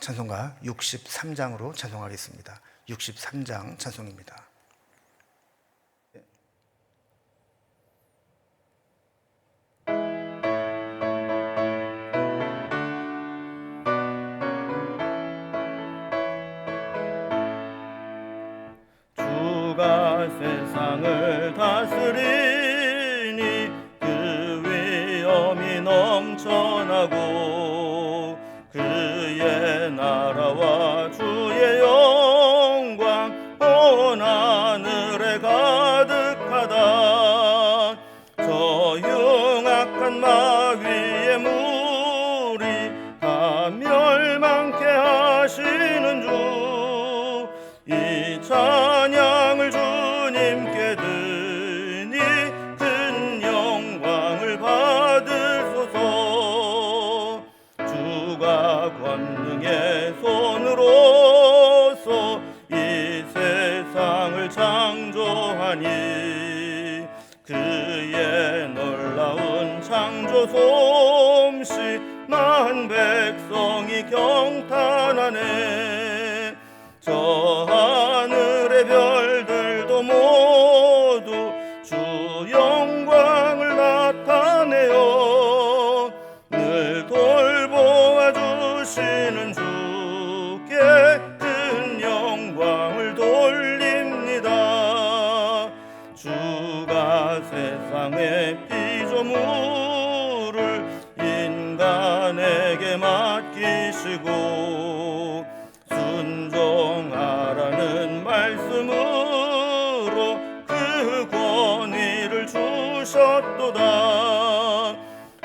찬송가 63장으로 찬송하겠습니다. 63장 찬송입니다. 주가 세상을 다스리니 그 위엄이 넘쳐나고 그의 나라와 주의 영광 온 하늘에 가득하다. 저 흉악한 마귀의 무리 다 멸망케 하시는 주, 이 찬양을 주님께 드니 큰 영광을 받으소서. 주가 권능의 손으로서 이 세상을 창조하니 그의 놀라운 창조 솜씨 만 백성이 경탄하네. 저 하늘의 별들도 모두 주 영광을 나타내어 늘 돌보아 주시는 주께 큰 영광을 돌립니다. 주가 세상의 피조물을 인간에게 맡기시고 순종하라는 말씀으로 그 권위를 주셨도다.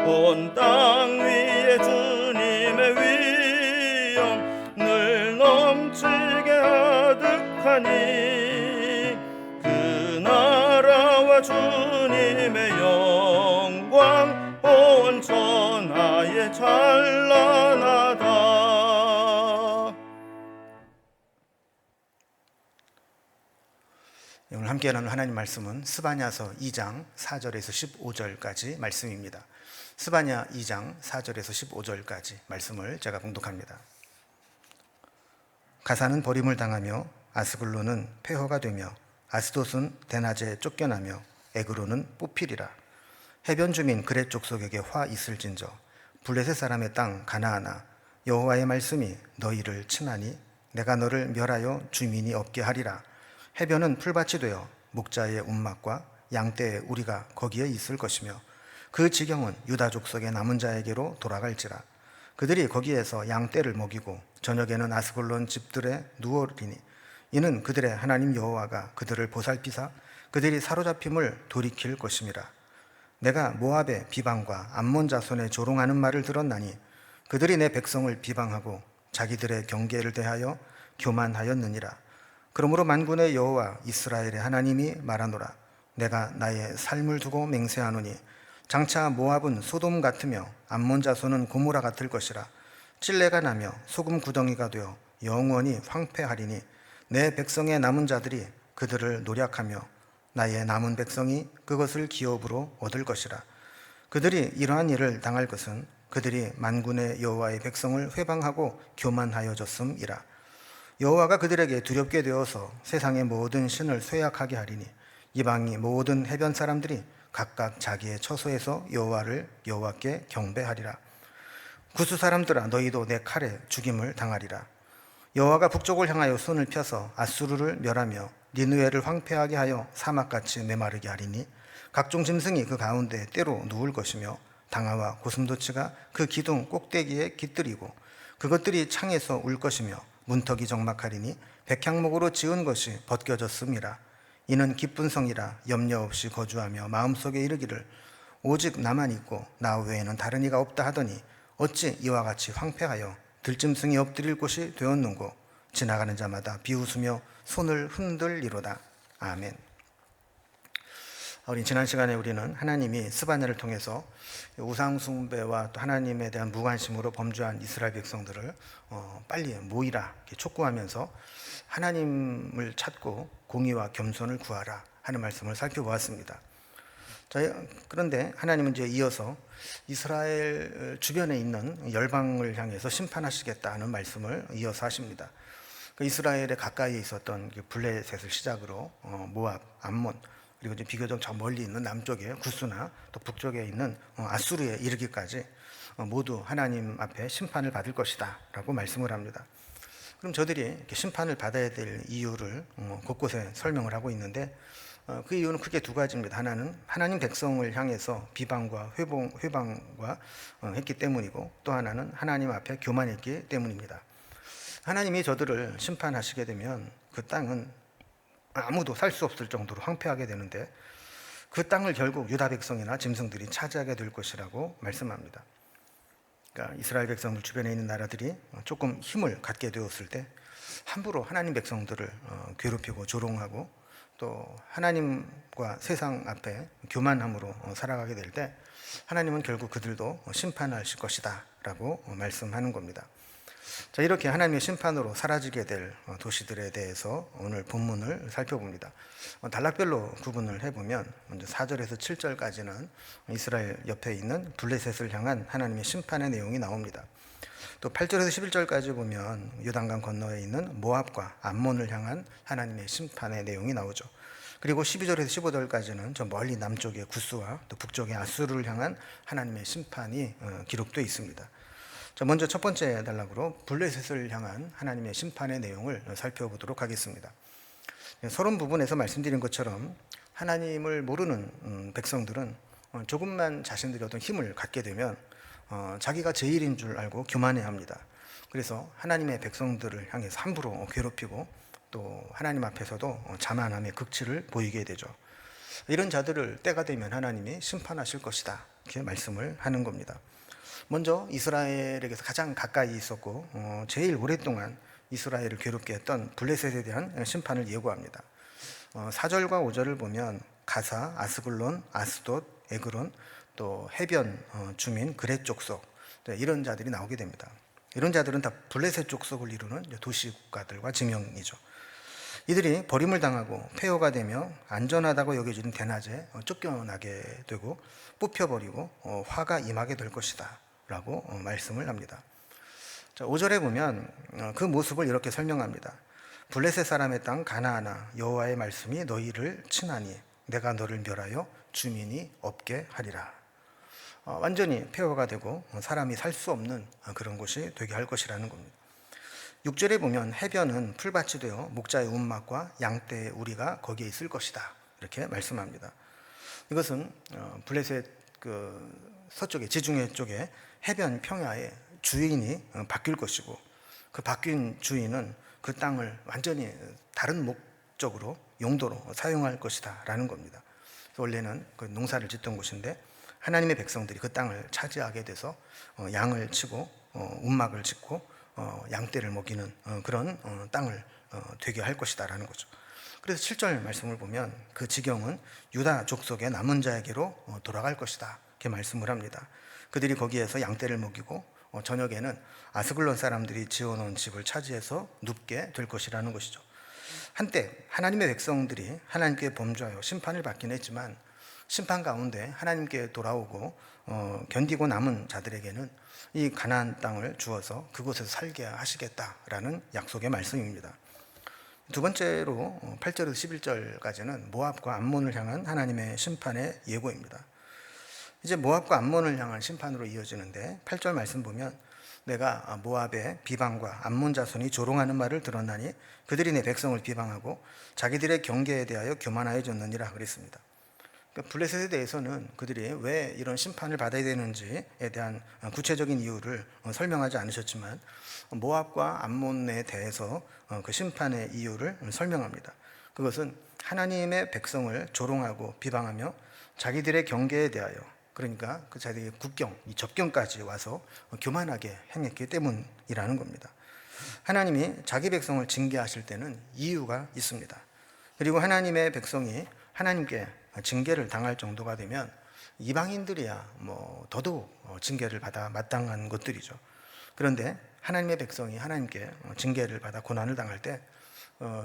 온 땅 위에 주님의 위엄 늘 넘치게 하득하니 그 나라와 주님의 영광 온 천하에 찬란하다. 오늘 함께 나눌 하나님 말씀은 스바냐서 2장 4절에서 15절까지 말씀입니다. 스바냐 2장 4절에서 15절까지 말씀을 제가 봉독합니다. 가사는 버림을 당하며 아스글론은 폐허가 되며 아스돗은 대낮에 쫓겨나며 에그론은 뽑히리라. 해변 주민 그렛 족속에게 화 있을진저 블레셋 사람의 땅 가나안아, 여호와의 말씀이 너희를 치나니 내가 너를 멸하여 주민이 없게 하리라. 해변은 풀밭이 되어 목자의 운막과 양떼의 우리가 거기에 있을 것이며 그 지경은 유다 족속의 남은 자에게로 돌아갈지라. 그들이 거기에서 양떼를 먹이고 저녁에는 아스글론 집들에 누우리니 이는 그들의 하나님 여호와가 그들을 보살피사 그들이 사로잡힘을 돌이킬 것임이라. 내가 모압의 비방과 암몬 자손의 조롱하는 말을 들었나니 그들이 내 백성을 비방하고 자기들의 경계를 대하여 교만하였느니라. 그러므로 만군의 여호와 이스라엘의 하나님이 말하노라. 내가 나의 삶을 두고 맹세하노니 장차 모압은 소돔 같으며 암몬 자손은 고모라 같을 것이라. 찔레가 나며 소금 구덩이가 되어 영원히 황폐하리니 내 백성의 남은 자들이 그들을 노략하며 나의 남은 백성이 그것을 기업으로 얻을 것이라. 그들이 이러한 일을 당할 것은 그들이 만군의 여호와의 백성을 회방하고 교만하여졌음이라. 여호와가 그들에게 두렵게 되어서 세상의 모든 신을 쇠약하게 하리니 이방이 모든 해변 사람들이 각각 자기의 처소에서 여호와께 경배하리라. 구스 사람들아 너희도 내 칼에 죽임을 당하리라. 여호와가 북쪽을 향하여 손을 펴서 아수르를 멸하며 니느웨를 황폐하게 하여 사막같이 메마르게 하리니 각종 짐승이 그 가운데 때로 누울 것이며 당아와 고슴도치가 그 기둥 꼭대기에 깃들이고 그것들이 창에서 울 것이며 문턱이 적막하리니 백향목으로 지은 것이 벗겨졌음이라. 이는 기쁜 성이라 염려 없이 거주하며 마음속에 이르기를 오직 나만 있고 나 외에는 다른 이가 없다 하더니 어찌 이와 같이 황폐하여 들짐승이 엎드릴 곳이 되었는고. 지나가는 자마다 비웃으며 손을 흔들리로다. 아멘. 우리 지난 시간에 우리는 하나님이 스바냐를 통해서 우상 숭배와 또 하나님에 대한 무관심으로 범죄한 이스라엘 백성들을 빨리 모이라 이렇게 촉구하면서 하나님을 찾고 공의와 겸손을 구하라 하는 말씀을 살펴보았습니다. 그런데 하나님은 이제 이어서 이스라엘 주변에 있는 열방을 향해서 심판하시겠다는 말씀을 이어서 하십니다. 그 이스라엘의 가까이에 있었던 블레셋을 시작으로 모압, 암몬, 그리고 이제 비교적 저 멀리 있는 남쪽에 구스나 또 북쪽에 있는 아수르에 이르기까지 모두 하나님 앞에 심판을 받을 것이다라고 말씀을 합니다. 그럼 저들이 이렇게 심판을 받아야 될 이유를 곳곳에 설명을 하고 있는데, 그 이유는 크게 두 가지입니다. 하나는 하나님 백성을 향해서 비방과 회방과 했기 때문이고, 또 하나는 하나님 앞에 교만했기 때문입니다. 하나님이 저들을 심판하시게 되면 그 땅은 아무도 살 수 없을 정도로 황폐하게 되는데, 그 땅을 결국 유다 백성이나 짐승들이 차지하게 될 것이라고 말씀합니다. 그러니까 이스라엘 백성들 주변에 있는 나라들이 조금 힘을 갖게 되었을 때 함부로 하나님 백성들을 괴롭히고 조롱하고 또 하나님과 세상 앞에 교만함으로 살아가게 될 때 하나님은 결국 그들도 심판하실 것이다 라고 말씀하는 겁니다. 자, 이렇게 하나님의 심판으로 사라지게 될 도시들에 대해서 오늘 본문을 살펴봅니다. 단락별로 구분을 해보면 먼저 4절에서 7절까지는 이스라엘 옆에 있는 블레셋을 향한 하나님의 심판의 내용이 나옵니다. 또 8절에서 11절까지 보면 요단강 건너에 있는 모압과 암몬을 향한 하나님의 심판의 내용이 나오죠. 그리고 12절에서 15절까지는 저 멀리 남쪽의 구스와 또 북쪽의 아수르를 향한 하나님의 심판이 기록되어 있습니다. 먼저 첫 번째 단락으로 블레셋을 향한 하나님의 심판의 내용을 살펴보도록 하겠습니다. 서론 부분에서 말씀드린 것처럼 하나님을 모르는 백성들은 조금만 자신들이 어떤 힘을 갖게 되면 자기가 제일인 줄 알고 교만해합니다. 그래서 하나님의 백성들을 향해서 함부로 괴롭히고 또 하나님 앞에서도 자만함의 극치를 보이게 되죠. 이런 자들을 때가 되면 하나님이 심판하실 것이다, 이렇게 말씀을 하는 겁니다. 먼저 이스라엘에게서 가장 가까이 있었고 제일 오랫동안 이스라엘을 괴롭게 했던 블레셋에 대한 심판을 예고합니다. 4절과 5절을 보면 가사, 아스글론, 아스돗, 에그론, 또 해변 주민, 그렛 족속, 이런 자들이 나오게 됩니다. 이런 자들은 다 블레셋 족속을 이루는 도시 국가들과 지명이죠. 이들이 버림을 당하고 폐허가 되며 안전하다고 여겨지는 대낮에 쫓겨나게 되고 뽑혀버리고 화가 임하게 될 것이다 라고 말씀을 합니다. 5절에 보면 그 모습을 이렇게 설명합니다. 블레셋 사람의 땅 가나안아, 여호와의 말씀이 너희를 친하니 내가 너를 멸하여 주민이 없게 하리라. 완전히 폐허가 되고 사람이 살 수 없는 그런 곳이 되게 할 것이라는 겁니다. 6절에 보면 해변은 풀밭이 되어 목자의 운막과 양떼의 우리가 거기에 있을 것이다, 이렇게 말씀합니다. 이것은 블레셋 서쪽에 지중해 쪽에 해변 평야에 주인이 바뀔 것이고, 그 바뀐 주인은 그 땅을 완전히 다른 목적으로 용도로 사용할 것이다 라는 겁니다. 원래는 그 농사를 짓던 곳인데 하나님의 백성들이 그 땅을 차지하게 돼서 양을 치고 운막을 짓고 양떼를 먹이는 그런 땅을 되게 할 것이다 라는 거죠. 그래서 7절 말씀을 보면 그 지경은 유다 족속의 남은 자에게로 돌아갈 것이다, 이렇게 말씀을 합니다. 그들이 거기에서 양떼를 먹이고 저녁에는 아스글론 사람들이 지어놓은 집을 차지해서 눕게 될 것이라는 것이죠. 한때 하나님의 백성들이 하나님께 범죄하여 심판을 받긴 했지만 심판 가운데 하나님께 돌아오고 견디고 남은 자들에게는 이 가나안 땅을 주어서 그곳에서 살게 하시겠다라는 약속의 말씀입니다. 두 번째로 8절에서 11절까지는 모압과 암몬을 향한 하나님의 심판의 예고입니다. 이제 모압과 암몬을 향한 심판으로 이어지는데 8절 말씀 보면 내가 모압의 비방과 암몬 자손이 조롱하는 말을 들었나니 그들이 내 백성을 비방하고 자기들의 경계에 대하여 교만하여졌느니라 그랬습니다. 그러니까 블레셋에 대해서는 그들이 왜 이런 심판을 받아야 되는지에 대한 구체적인 이유를 설명하지 않으셨지만 모압과 암몬에 대해서 그 심판의 이유를 설명합니다. 그것은 하나님의 백성을 조롱하고 비방하며 자기들의 경계에 대하여, 그러니까 그 자기의 국경, 이 접경까지 와서 교만하게 행했기 때문이라는 겁니다. 하나님이 자기 백성을 징계하실 때는 이유가 있습니다. 그리고 하나님의 백성이 하나님께 징계를 당할 정도가 되면 이방인들이야 더더욱 징계를 받아 마땅한 것들이죠. 그런데 하나님의 백성이 하나님께 징계를 받아 고난을 당할 때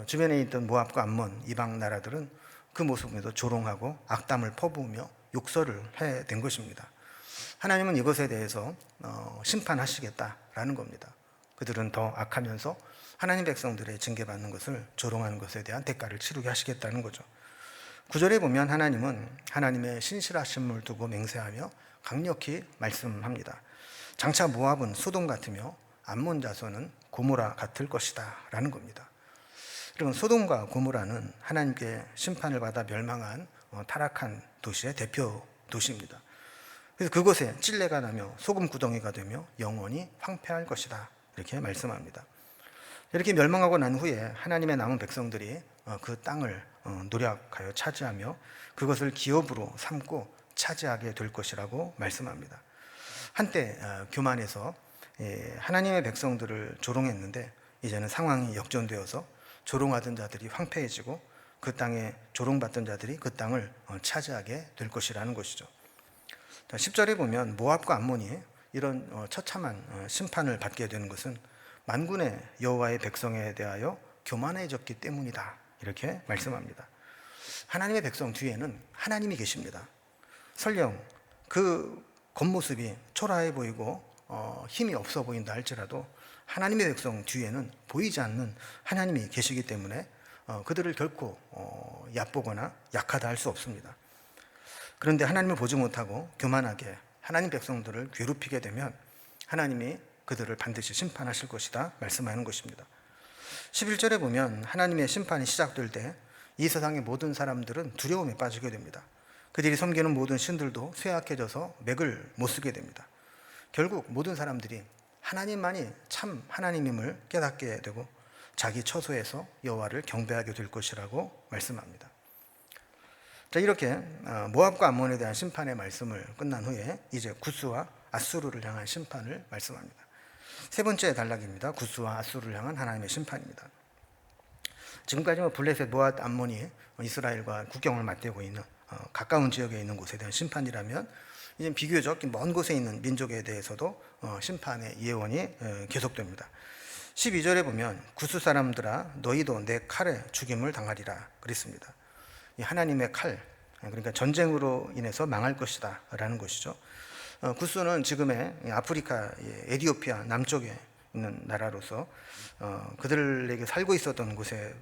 주변에 있던 모압과 암몬 이방 나라들은 그 모습에도 조롱하고 악담을 퍼부으며 욕설을 해댄 것입니다. 하나님은 이것에 대해서 심판하시겠다라는 겁니다. 그들은 더 악하면서 하나님 백성들의 징계받는 것을 조롱하는 것에 대한 대가를 치르게 하시겠다는 거죠. 9절에 보면 하나님은 하나님의 신실하심을 두고 맹세하며 강력히 말씀합니다. 장차 모압은 소돔 같으며 암몬 자손은 고모라 같을 것이다 라는 겁니다. 여러분, 소돔과 고모라는 하나님께 심판을 받아 멸망한 타락한 도시의 대표 도시입니다. 그래서 그곳에 찔레가 나며 소금 구덩이가 되며 영원히 황폐할 것이다 이렇게 말씀합니다. 이렇게 멸망하고 난 후에 하나님의 남은 백성들이 그 땅을 노력하여 차지하며 그것을 기업으로 삼고 차지하게 될 것이라고 말씀합니다. 한때 교만해서 하나님의 백성들을 조롱했는데 이제는 상황이 역전되어서 조롱하던 자들이 황폐해지고 그 땅에 조롱받던 자들이 그 땅을 차지하게 될 것이라는 것이죠. 10절에 보면 모압과 암몬이 이런 처참한 심판을 받게 되는 것은 만군의 여호와의 백성에 대하여 교만해졌기 때문이다 이렇게 말씀합니다. 하나님의 백성 뒤에는 하나님이 계십니다. 설령 그 겉모습이 초라해 보이고 힘이 없어 보인다 할지라도 하나님의 백성 뒤에는 보이지 않는 하나님이 계시기 때문에 그들을 결코 얕보거나 약하다 할 수 없습니다. 그런데 하나님을 보지 못하고 교만하게 하나님 백성들을 괴롭히게 되면 하나님이 그들을 반드시 심판하실 것이다 말씀하는 것입니다. 11절에 보면 하나님의 심판이 시작될 때 이 세상의 모든 사람들은 두려움에 빠지게 됩니다. 그들이 섬기는 모든 신들도 쇠약해져서 맥을 못 쓰게 됩니다. 결국 모든 사람들이 하나님만이 참 하나님임을 깨닫게 되고 자기 처소에서 여호와를 경배하게 될 것이라고 말씀합니다. 자, 이렇게 모압과 암몬에 대한 심판의 말씀을 끝난 후에 이제 구스와 아수르를 향한 심판을 말씀합니다. 세 번째 단락입니다. 구스와 아수르를 향한 하나님의 심판입니다. 지금까지 블레셋, 모압, 암몬이 이스라엘과 국경을 맞대고 있는 가까운 지역에 있는 곳에 대한 심판이라면 이제 비교적 먼 곳에 있는 민족에 대해서도 심판의 예언이 계속됩니다. 12절에 보면 구스 사람들아 너희도 내 칼에 죽임을 당하리라 그랬습니다. 이 하나님의 칼, 그러니까 전쟁으로 인해서 망할 것이다 라는 것이죠. 구스는 지금의 아프리카 에티오피아 남쪽에 있는 나라로서 그들에게 살고 있었던 곳에서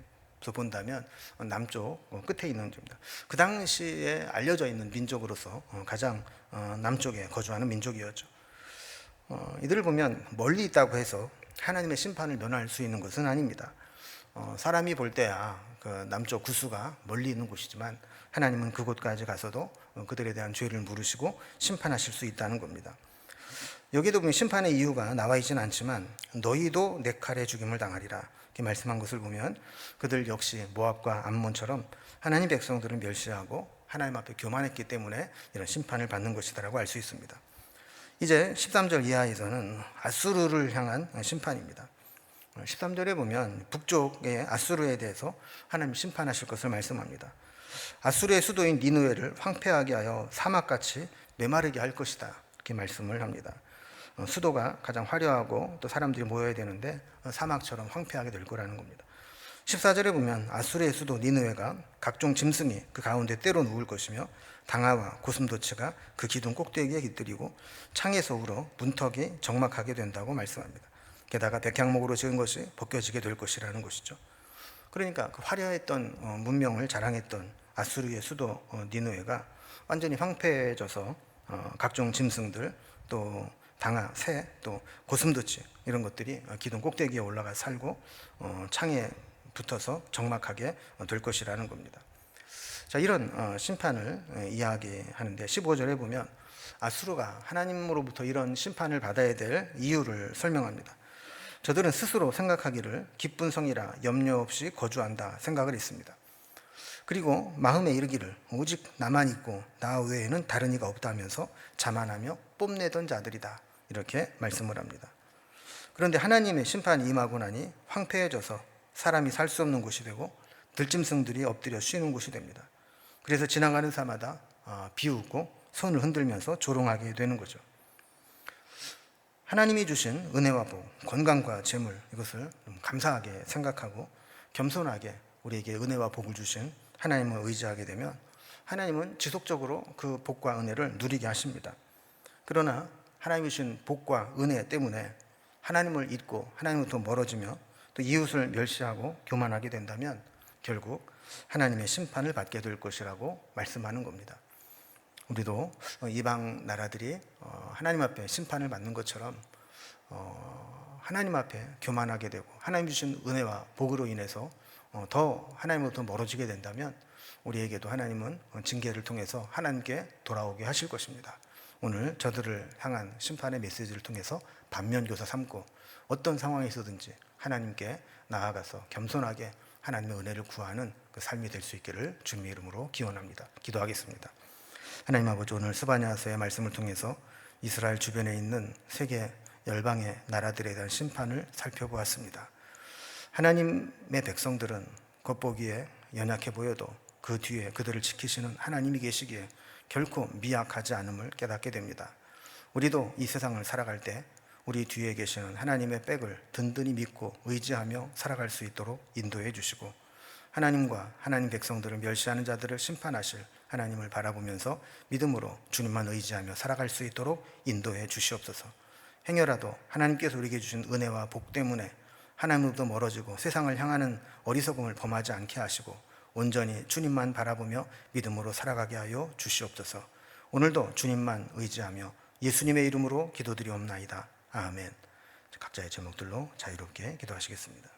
본다면 남쪽 끝에 있는 쪽입니다. 그 당시에 알려져 있는 민족으로서 가장 남쪽에 거주하는 민족이었죠. 이들을 보면 멀리 있다고 해서 하나님의 심판을 면할 수 있는 것은 아닙니다. 사람이 볼 때야 그 남쪽 구스가 멀리 있는 곳이지만 하나님은 그곳까지 가서도 그들에 대한 죄를 물으시고 심판하실 수 있다는 겁니다. 여기도 보면 심판의 이유가 나와 있지는 않지만 너희도 내 칼에 죽임을 당하리라 이렇게 말씀한 것을 보면 그들 역시 모압과 암몬처럼 하나님 백성들을 멸시하고 하나님 앞에 교만했기 때문에 이런 심판을 받는 것이다라고 알 수 있습니다. 이제 13절 이하에서는 아수르를 향한 심판입니다. 13절에 보면 북쪽의 아수르에 대해서 하나님 심판하실 것을 말씀합니다. 아수르의 수도인 니느웨를 황폐하게 하여 사막같이 메마르게 할 것이다 이렇게 말씀을 합니다. 수도가 가장 화려하고 또 사람들이 모여야 되는데 사막처럼 황폐하게 될 거라는 겁니다. 14절에 보면 아수르의 수도 니느웨가 각종 짐승이 그 가운데 때로 누울 것이며 당아와 고슴도치가 그 기둥 꼭대기에 깃들이고 창에서 울어 문턱이 적막하게 된다고 말씀합니다. 게다가 백향목으로 지은 것이 벗겨지게 될 것이라는 것이죠. 그러니까 그 화려했던 문명을 자랑했던 아수르의 수도 니느웨가 완전히 황폐해져서 각종 짐승들 또 당아, 새, 또 고슴도치 이런 것들이 기둥 꼭대기에 올라가 살고 창에 붙어서 적막하게 될 것이라는 겁니다. 자, 이런 심판을 이야기하는데 15절에 보면 아수르가 하나님으로부터 이런 심판을 받아야 될 이유를 설명합니다. 저들은 스스로 생각하기를 기쁜 성이라 염려 없이 거주한다 생각을 했습니다. 그리고 마음에 이르기를 오직 나만 있고 나 외에는 다른 이가 없다면서 자만하며 뽐내던 자들이다 이렇게 말씀을 합니다. 그런데 하나님의 심판이 임하고 나니 황폐해져서 사람이 살 수 없는 곳이 되고 들짐승들이 엎드려 쉬는 곳이 됩니다. 그래서 지나가는 사마다 비웃고 손을 흔들면서 조롱하게 되는 거죠. 하나님이 주신 은혜와 복, 건강과 재물 이것을 감사하게 생각하고 겸손하게 우리에게 은혜와 복을 주신 하나님을 의지하게 되면 하나님은 지속적으로 그 복과 은혜를 누리게 하십니다. 그러나 하나님이 주신 복과 은혜 때문에 하나님을 잊고 하나님으로부터 멀어지며 또 이웃을 멸시하고 교만하게 된다면 결국 하나님의 심판을 받게 될 것이라고 말씀하는 겁니다. 우리도 이방 나라들이 하나님 앞에 심판을 받는 것처럼 하나님 앞에 교만하게 되고 하나님 주신 은혜와 복으로 인해서 더 하나님으로부터 멀어지게 된다면 우리에게도 하나님은 징계를 통해서 하나님께 돌아오게 하실 것입니다. 오늘 저들을 향한 심판의 메시지를 통해서 반면교사 삼고 어떤 상황에 있어든지 하나님께 나아가서 겸손하게 하나님의 은혜를 구하는 그 삶이 될 수 있기를 주님의 이름으로 기원합니다. 기도하겠습니다. 하나님 아버지, 오늘 스바냐서의 말씀을 통해서 이스라엘 주변에 있는 세계 열방의 나라들에 대한 심판을 살펴보았습니다. 하나님의 백성들은 겉보기에 연약해 보여도 그 뒤에 그들을 지키시는 하나님이 계시기에 결코 미약하지 않음을 깨닫게 됩니다. 우리도 이 세상을 살아갈 때 우리 뒤에 계시는 하나님의 백을 든든히 믿고 의지하며 살아갈 수 있도록 인도해 주시고 하나님과 하나님 백성들을 멸시하는 자들을 심판하실 하나님을 바라보면서 믿음으로 주님만 의지하며 살아갈 수 있도록 인도해 주시옵소서. 행여라도 하나님께서 우리에게 주신 은혜와 복 때문에 하나님으로부터 멀어지고 세상을 향하는 어리석음을 범하지 않게 하시고 온전히 주님만 바라보며 믿음으로 살아가게 하여 주시옵소서. 오늘도 주님만 의지하며 예수님의 이름으로 기도드리옵나이다. 아멘. 각자의 제목들로 자유롭게 기도하시겠습니다.